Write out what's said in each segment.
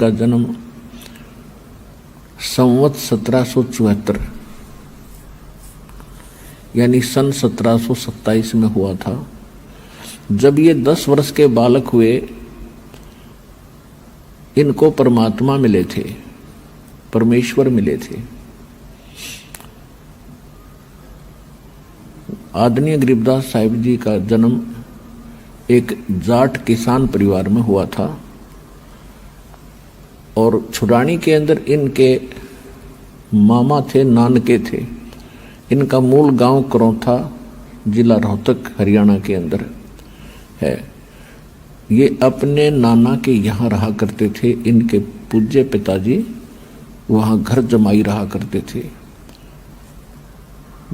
का जन्म संवत 1774 यानी सन 1727 में हुआ था। जब ये 10 वर्ष के बालक हुए, इनको परमात्मा मिले थे, परमेश्वर मिले थे। आदरणीय गरीबदास साहिब जी का जन्म एक जाट किसान परिवार में हुआ था और छुड़ानी के अंदर इनके मामा थे, नानके थे। इनका मूल गांव करौथा, जिला रोहतक, हरियाणा के अंदर है। ये अपने नाना के यहाँ रहा करते थे। इनके पूज्य पिताजी वहाँ घर जमाई रहा करते थे।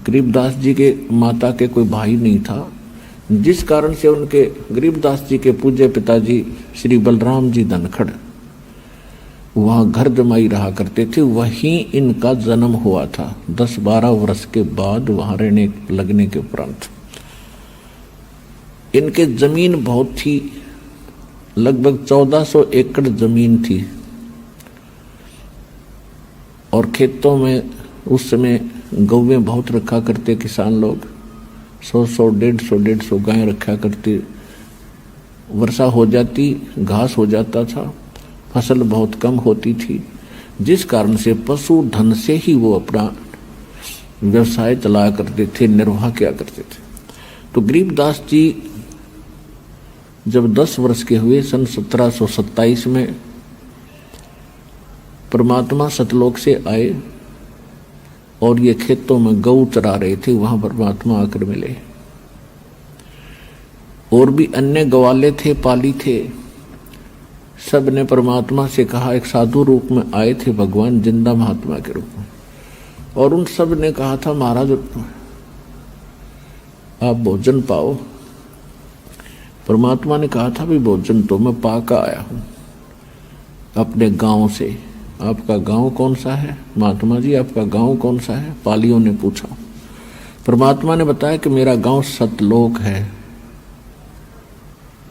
गरीबदास जी के माता के कोई भाई नहीं था, जिस कारण से उनके गरीबदास जी के पूज्य पिताजी श्री बलराम जी धनखड़ वहाँ घर जमाई रहा करते थे। वहीं इनका जन्म हुआ था 10-12 वर्ष के बाद वहाँ रहने लगने के उपरांत। इनके जमीन बहुत थी, लगभग 1400 एकड़ जमीन थी और खेतों में उस समय गौवें बहुत रखा करते किसान लोग। 100-100, 150-150 गाय रखा करते। वर्षा हो जाती, घास हो जाता था, फसल बहुत कम होती थी, जिस कारण से पशु धन से ही वो अपना व्यवसाय चलाया करते थे, निर्वाह किया करते थे। तो गरीबदास जी जब 10 वर्ष के हुए सन 1727 में परमात्मा सतलोक से आए और ये खेतों में गऊ चरा रहे थे, वहां परमात्मा आकर मिले। और भी अन्य गवाले थे, पाली थे। सब ने परमात्मा से कहा, एक साधु रूप में आए थे भगवान, जिंदा महात्मा के रूप में, और उन सब ने कहा था महाराज आप भोजन पाओ। परमात्मा ने कहा था भी भोजन तो मैं पाकर आया हूं अपने गांव से। आपका गांव कौन सा है महात्मा जी, आपका गांव कौन सा है? पालियों ने पूछा। परमात्मा ने बताया कि मेरा गांव सतलोक है।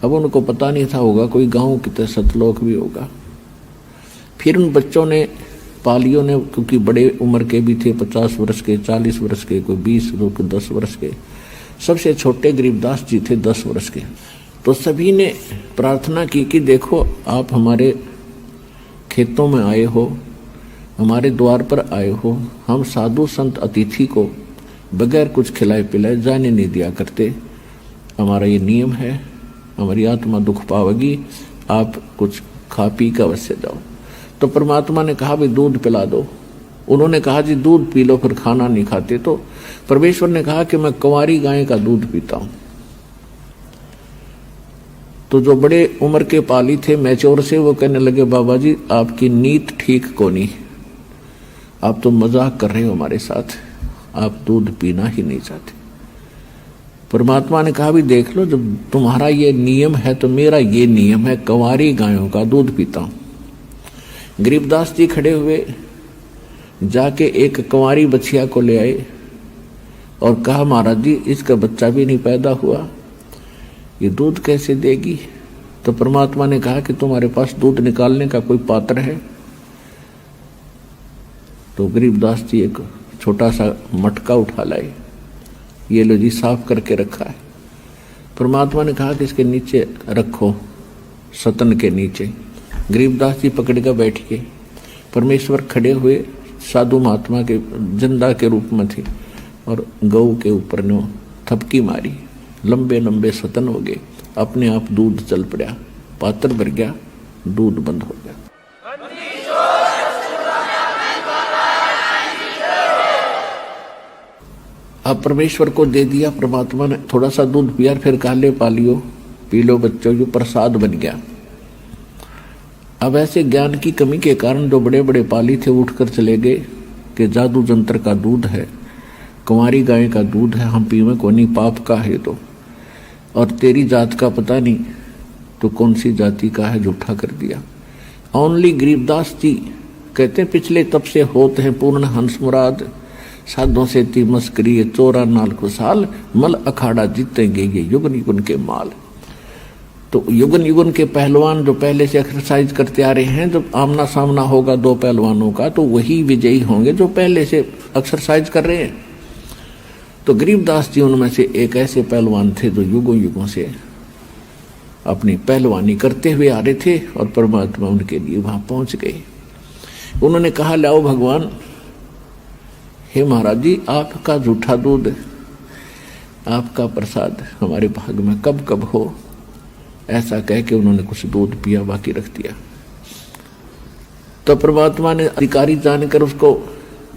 अब उनको पता नहीं था होगा कोई गांव कितने सतलोक भी होगा। फिर उन बच्चों ने, पालियों ने, क्योंकि बड़े उम्र के भी थे, 50 वर्ष के, 40 वर्ष के, कोई 20, कोई 10 वर्ष के, सबसे छोटे गरीबदास जी थे 10 वर्ष के। तो सभी ने प्रार्थना की कि देखो आप हमारे खेतों में आए हो, हमारे द्वार पर आए हो, हम साधु संत अतिथि को बगैर कुछ खिलाए पिलाए जाने नहीं दिया करते। हमारा ये नियम है, हमारी आत्मा दुख पावेगी, आप कुछ खा पी कर अवश्य जाओ। तो परमात्मा ने कहा भी दूध पिला दो। उन्होंने कहा जी दूध पी लो, फिर खाना नहीं खाते। तो परमेश्वर ने कहा कि मैं कुंवारी गाय का दूध पीता हूं। तो जो बड़े उम्र के पाली थे, मैच्योर से, वो कहने लगे बाबा जी आपकी नीत ठीक को नहीं, आप तो मजाक कर रहे हो हमारे साथ, आप दूध पीना ही नहीं चाहते। परमात्मा ने कहा भी देख लो, जब तुम्हारा ये नियम है तो मेरा ये नियम है, कुंवारी गायों का दूध पीता हूं। गरीबदास जी खड़े हुए, जाके एक कुंवारी बछिया को ले आए और कहा महाराज जी इसका बच्चा भी नहीं पैदा हुआ, ये दूध कैसे देगी? तो परमात्मा ने कहा कि तुम्हारे पास दूध निकालने का कोई पात्र है? तो गरीबदास जी एक छोटा सा मटका उठा लाए, ये लो जी साफ करके रखा है। परमात्मा ने कहा कि इसके नीचे रखो, सतन के नीचे। गरीबदास जी पकड़ कर बैठ गए। परमेश्वर खड़े हुए, साधु महात्मा के जिंदा के रूप में थे, और गऊ के ऊपर ने थपकी मारी, लंबे लंबे सतन हो गए, अपने आप दूध चल पड़ा, पात्र भर गया, दूध बंद हो गया। अब परमेश्वर को दे दिया, परमात्मा ने थोड़ा सा दूध पिया, फिर कहा ले पालियो, पी लो बच्चों, जो प्रसाद बन गया। अब ऐसे ज्ञान की कमी के कारण जो बड़े बड़े पाली थे उठकर चले गए कि जादू जंत्र का दूध है, कुंवारी गाय का दूध है, हम पीवे को नहीं, पाप का है। तो और तेरी जात का पता नहीं तो कौन सी जाति का है, झूठा कर दिया। ओनली गरीबदास जी कहते पिछले तब से होते हैं पूर्ण हंस मुराद, साधों से ती मस्करी 14 नाल खुशहाल, मल अखाड़ा जीतेंगे ये युग निगुन के माल। तो युगन युगन के पहलवान जो पहले से एक्सरसाइज करते आ रहे हैं, जब आमना सामना होगा दो पहलवानों का तो वही विजयी होंगे जो पहले से एक्सरसाइज कर रहे हैं। तो गरीबदास जी उनमें से एक ऐसे पहलवान थे जो युगों युगों से अपनी पहलवानी करते हुए आ रहे थे और परमात्मा उनके लिए वहां पहुंच गए। उन्होंने कहा, लाओ भगवान, हे महाराज जी, आपका जूठा दूध, आपका प्रसाद हमारे भाग में कब कब हो। ऐसा कह के उन्होंने कुछ दूध पिया, बाकी रख दिया। तो परमात्मा ने अधिकारी जानकर उसको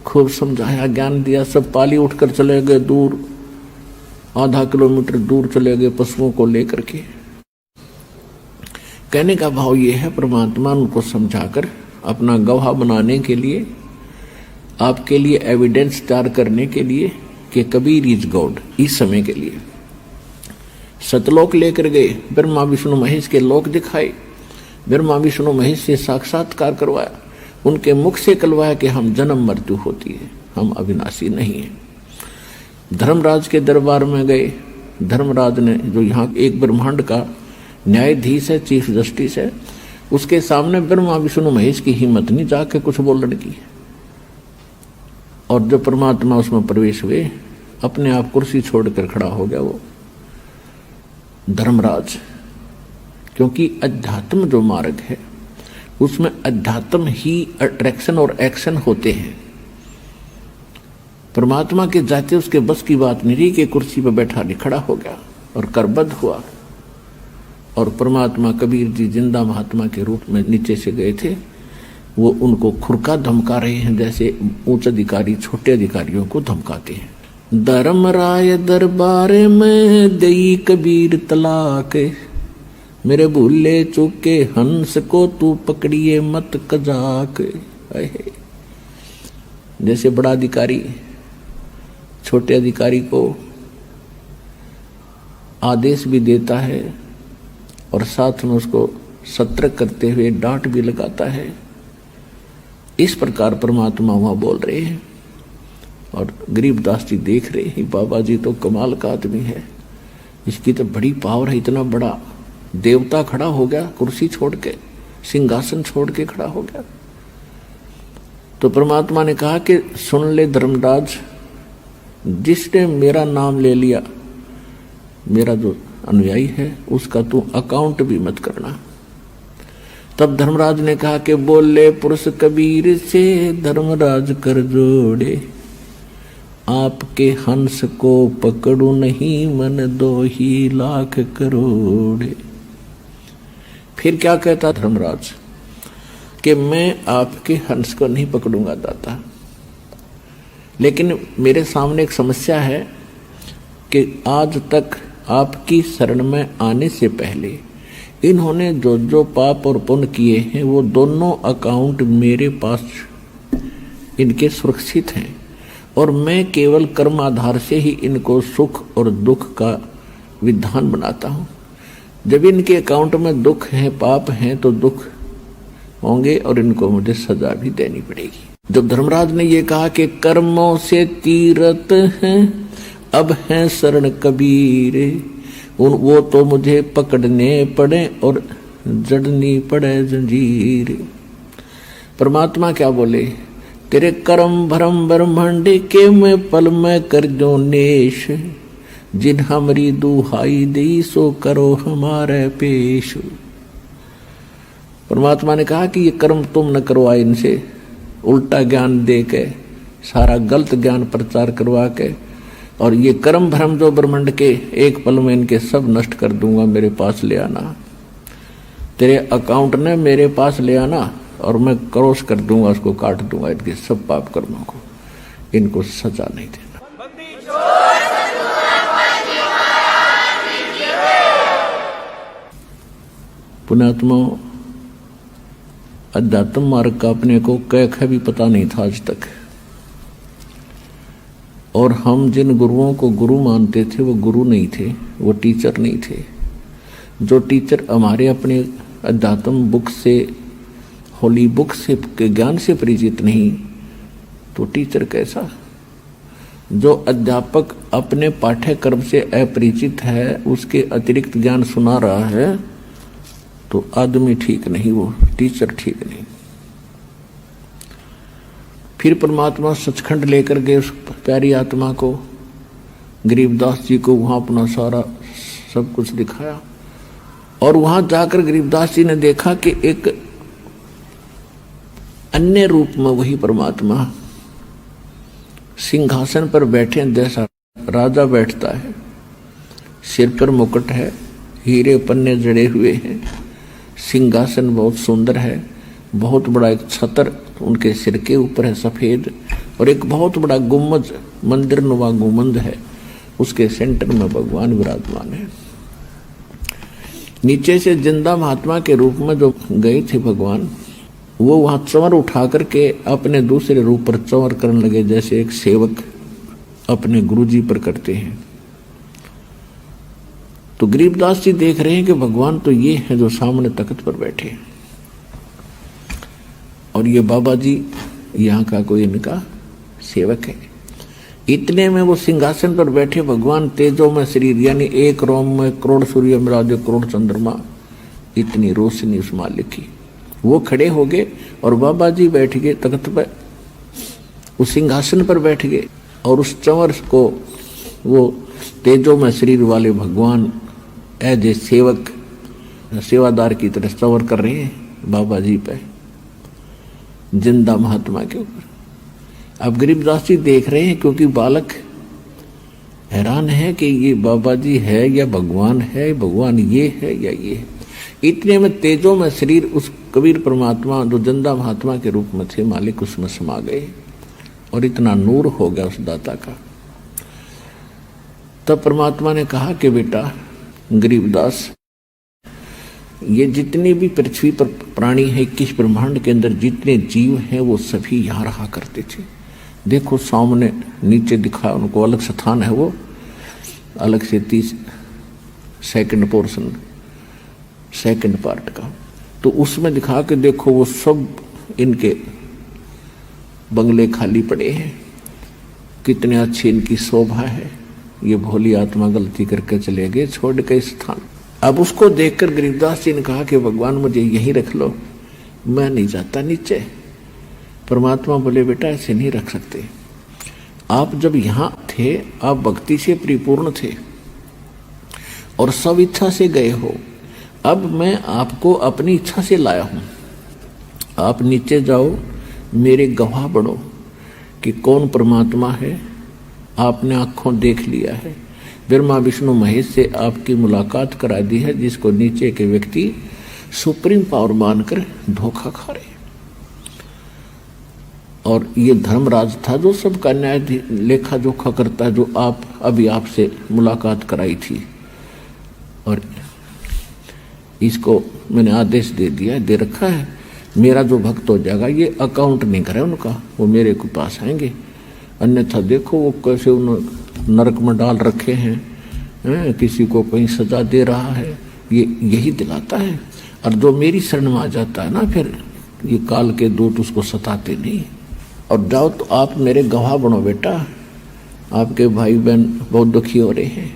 खूब समझाया, ज्ञान दिया। सब पाली उठकर चले गए दूर, आधा किलोमीटर दूर चले गए पशुओं को लेकर के। कहने का भाव ये है, परमात्मा उनको समझाकर अपना गवाह बनाने के लिए, आपके लिए एविडेंस तैयार करने के लिए कि कबीर इज गॉड, इस समय के लिए सतलोक लेकर गए। ब्रह्मा विष्णु महेश के लोक दिखाए, ब्रह्मा विष्णु महेश से साक्षात्कार करवाया, उनके मुख से कहलवाया कि हम जन्म मृत्यु होती है, हम अविनाशी नहीं है। धर्मराज के दरबार में गए। धर्मराज ने, जो यहाँ एक ब्रह्मांड का न्यायाधीश है, चीफ जस्टिस है, उसके सामने ब्रह्मा विष्णु महेश की हिम्मत नहीं जाके कुछ बोलने की। और जब परमात्मा उसमें प्रवेश हुए, अपने आप कुर्सी छोड़कर खड़ा हो गया वो धर्मराज। क्योंकि अध्यात्म जो मार्ग है उसमें अध्यात्म ही अट्रैक्शन और एक्शन होते हैं। परमात्मा के जाते उसके बस की बात नहीं रही कि कुर्सी पर बैठा नहीं, खड़ा हो गया और करबद्ध हुआ। और परमात्मा कबीर जी जिंदा महात्मा के रूप में नीचे से गए थे, वो उनको खुरका धमका रहे हैं जैसे उच्च अधिकारी छोटे अधिकारियों को धमकाते हैं। धर्मराय दरबार में दई कबीर तलाक, मेरे भूले चूके हंस को तू पकड़िए मत कजाक। जैसे बड़ा अधिकारी छोटे अधिकारी को आदेश भी देता है और साथ में उसको सतर्क करते हुए डांट भी लगाता है, इस प्रकार परमात्मा वहां बोल रहे हैं। और गरीबदास जी देख रहे हैं, बाबा जी तो कमाल का आदमी है, इसकी तो बड़ी पावर है, इतना बड़ा देवता खड़ा हो गया, कुर्सी छोड़ के, सिंहासन छोड़ के खड़ा हो गया। तो परमात्मा ने कहा कि सुन ले धर्मराज, जिसने मेरा नाम ले लिया, मेरा जो अनुयायी है, उसका तू अकाउंट भी मत करना। तब धर्मराज ने कहा कि बोले पुरुष कबीर से धर्मराज कर जोड़े, आपके हंस को पकड़ू नहीं मन 2 लाख करोड़े। फिर क्या कहता धर्मराज कि मैं आपके हंस को नहीं पकड़ूंगा दाता, लेकिन मेरे सामने एक समस्या है कि आज तक आपकी शरण में आने से पहले इन्होंने जो जो पाप और पुण्य किए हैं वो दोनों अकाउंट मेरे पास इनके सुरक्षित हैं, और मैं केवल कर्म आधार से ही इनको सुख और दुख का विधान बनाता हूँ। जब इनके अकाउंट में दुख है, पाप हैं, तो दुख होंगे और इनको मुझे सजा भी देनी पड़ेगी। जब धर्मराज ने ये कहा कि कर्मों से तीरथ हैं अब हैं शरण कबीर, वो तो मुझे पकड़ने पड़े और जड़नी पड़े जंजीर। परमात्मा क्या बोले, तेरे कर्म भरम ब्रह्मांड के मैं पल में कर दो नेश, जिन हमारी दुहाई दी सो करो हमारे पेश। परमात्मा ने कहा कि ये कर्म तुम न करवाए, इनसे उल्टा ज्ञान दे के, सारा गलत ज्ञान प्रचार करवा के, और ये कर्म भ्रम जो ब्रह्मांड के एक पल में इनके सब नष्ट कर दूंगा, मेरे पास ले आना। तेरे अकाउंट ने मेरे पास ले आना और मैं क्रॉस कर दूंगा, उसको काट दूंगा, इनके सब पाप कर्मों को, इनको सजा नहीं देना। पुण्यात्मा, अध्यात्म मार्ग का अपने को कैख भी पता नहीं था आज तक, और हम जिन गुरुओं को गुरु मानते थे वो गुरु नहीं थे, वो टीचर नहीं थे। जो टीचर हमारे अपने अध्यात्म बुक से, होली बुक से के ज्ञान से परिचित नहीं, तो टीचर कैसा? जो अध्यापक अपने पाठ्यक्रम से अपरिचित है, उसके अतिरिक्त ज्ञान सुना रहा है, तो आदमी ठीक नहीं, वो टीचर ठीक नहीं। फिर परमात्मा सचखंड लेकर गए उस प्यारी आत्मा को, गरीबदास जी को वहां अपना सारा सब कुछ दिखाया। और वहां जाकर गरीबदास जी ने देखा कि एक अन्य रूप में वही परमात्मा सिंहासन पर बैठे, जैसा राजा बैठता है, सिर पर मुकुट है, हीरे पन्ने जड़े हुए हैं, सिंहासन बहुत सुंदर है, बहुत बड़ा एक छतर उनके सिर के ऊपर है सफेद, और एक बहुत बड़ा गुम्बद, मंदिर नुमा गुम्बद है, उसके सेंटर में भगवान विराजमान है। नीचे से जिंदा महात्मा के रूप में जो गए थे भगवान, वो वहां चंवर उठा करके अपने दूसरे रूप पर चंवर करने लगे, जैसे एक सेवक अपने गुरुजी पर करते हैं। तो गरीबदास जी देख रहे हैं कि भगवान तो ये है जो सामने तख्त पर बैठे हैं, और ये बाबा जी यहाँ का कोई इनका सेवक है। इतने में वो सिंहासन पर बैठे भगवान तेजो में शरीर, यानी एक रोम में करोड़ सूर्य मिला करोड़ चंद्रमा, इतनी रोशनी उस मालिक की। वो खड़े हो गए और बाबा जी बैठ गए तख्त पर, उस सिंहासन पर बैठ गए, और उस चंवर को वो तेजो में शरीर वाले भगवान एज ए सेवक, सेवादार की तरह चंवर कर रहे हैं बाबा जी पे, जिंदा महात्मा के ऊपर। अब गरीबदास जी देख रहे हैं, क्योंकि बालक हैरान है कि ये बाबा जी है या भगवान है, भगवान ये है या ये है। इतने में तेजो में शरीर उस कबीर परमात्मा जो जिंदा महात्मा के रूप में थे मालिक, उसमें समा गए, और इतना नूर हो गया उस दाता का। तब परमात्मा ने कहा कि बेटा गरीबदास, ये जितने भी पृथ्वी पर प्राणी है, 21 ब्रह्मांड के अंदर जितने जीव हैं, वो सभी यहाँ रहा करते थे। देखो सामने नीचे दिखा, उनको अलग स्थान है, वो अलग से 30 सेकंड पोर्शन, सेकंड पार्ट का, तो उसमें दिखा के देखो वो सब इनके बंगले खाली पड़े हैं, कितने अच्छी इनकी शोभा है। ये भोली आत्मा गलती करके चले गए, छोड़ के स्थान। अब उसको देखकर गरीबदास जी ने कहा कि भगवान मुझे यहीं रख लो, मैं नहीं जाता नीचे। परमात्मा बोले बेटा ऐसे नहीं रख सकते, आप जब यहाँ थे आप भक्ति से परिपूर्ण थे और सब इच्छा से गए हो, अब मैं आपको अपनी इच्छा से लाया हूँ, आप नीचे जाओ, मेरे गवाह बनो कि कौन परमात्मा है। आपने आंखों देख लिया है, ब्रह्मा विष्णु महेश से आपकी मुलाकात करा दी है, जिसको नीचे के व्यक्ति सुप्रीम पावर मानकर धोखा खा रहे। और ये धर्मराज था जो सबका न्याय लेखा जोखा करता है, जो आप अभी आपसे मुलाकात कराई थी, और इसको मैंने आदेश दे दिया, दे रखा है, मेरा जो भक्त हो जाएगा, ये अकाउंट नहीं करे उनका, वो मेरे को पास आएंगे, अन्यथा देखो वो कैसे उन्होंने नरक में डाल रखे हैं, किसी को कहीं सजा दे रहा है, ये यही दिलाता है। और जो मेरी शरण में आ जाता है ना, फिर ये काल के दूत उसको सताते नहीं। और जाओ तो आप मेरे गवाह बनो बेटा, आपके भाई बहन बहुत दुखी हो रहे हैं,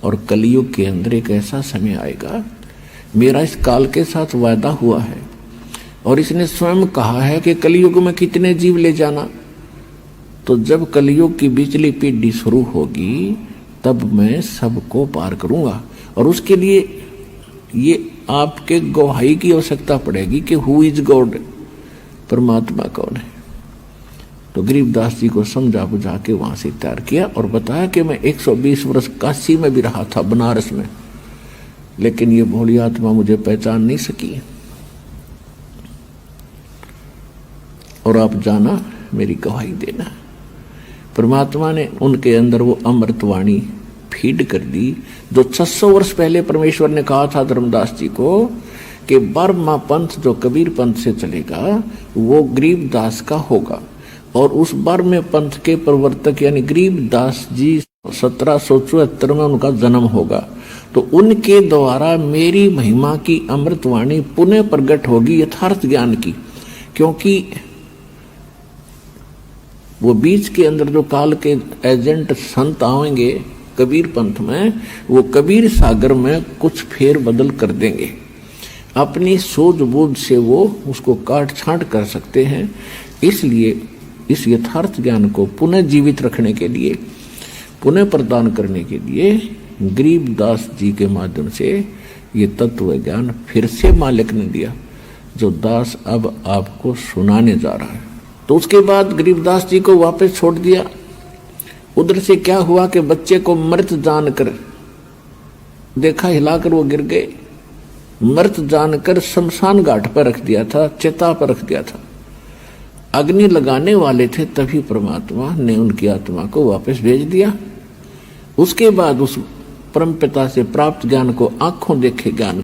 और कलयुग के अंदर एक ऐसा समय आएगा, मेरा इस काल के साथ वायदा हुआ है, और इसने स्वयं कहा है कि कलयुग में कितने जीव ले जाना। तो जब कलयुग की बिजली पीढ़ी शुरू होगी तब मैं सबको पार करूंगा, और उसके लिए ये आपके गवाही की आवश्यकता पड़ेगी कि हु इज गॉड, परमात्मा कौन है। तो गरीबदास जी को समझा बुझा के वहां से तैयार किया, और बताया कि मैं 120 वर्ष काशी में भी रहा था, बनारस में, लेकिन ये भोली आत्मा मुझे पहचान नहीं सकी, और आप जाना मेरी गवाही देना। परमात्मा ने उनके अंदर वो अमृतवाणी फीड कर दी, जो 600 वर्ष पहले परमेश्वर ने कहा था धर्मदास जी को कि 12वां पंथ जो कबीर पंथ से चलेगा वो गरीबदास का होगा, और उस 12वें पंथ के प्रवर्तक यानी गरीबदास जी 1774 में उनका जन्म होगा। तो उनके द्वारा मेरी महिमा की अमृतवाणी पुनः प्रकट होगी यथार्थ ज्ञान की, क्योंकि वो बीच के अंदर जो काल के एजेंट संत आएंगे कबीर पंथ में, वो कबीर सागर में कुछ फेर बदल कर देंगे। अपनी सूझबूझ से वो उसको काट छांट कर सकते हैं। इसलिए इस यथार्थ ज्ञान को पुनः जीवित रखने के लिए, पुनः प्रदान करने के लिए गरीबदास जी के माध्यम से ये तत्व ज्ञान फिर से मालिक ने दिया, जो दास अब आपको सुनाने जा रहा है। तो उसके बाद गरीबदास जी को वापस छोड़ दिया। उधर से क्या हुआ कि बच्चे को मृत जानकर देखा, हिलाकर वो गिर गए। मृत जानकर शमशान घाट पर रख दिया था, चिता पर रख दिया था। अग्नि लगाने वाले थे, तभी परमात्मा ने उनकी आत्मा को वापस भेज दिया। उसके बाद उस परमपिता से प्राप्त ज्ञान को आंखों देखे ज्ञान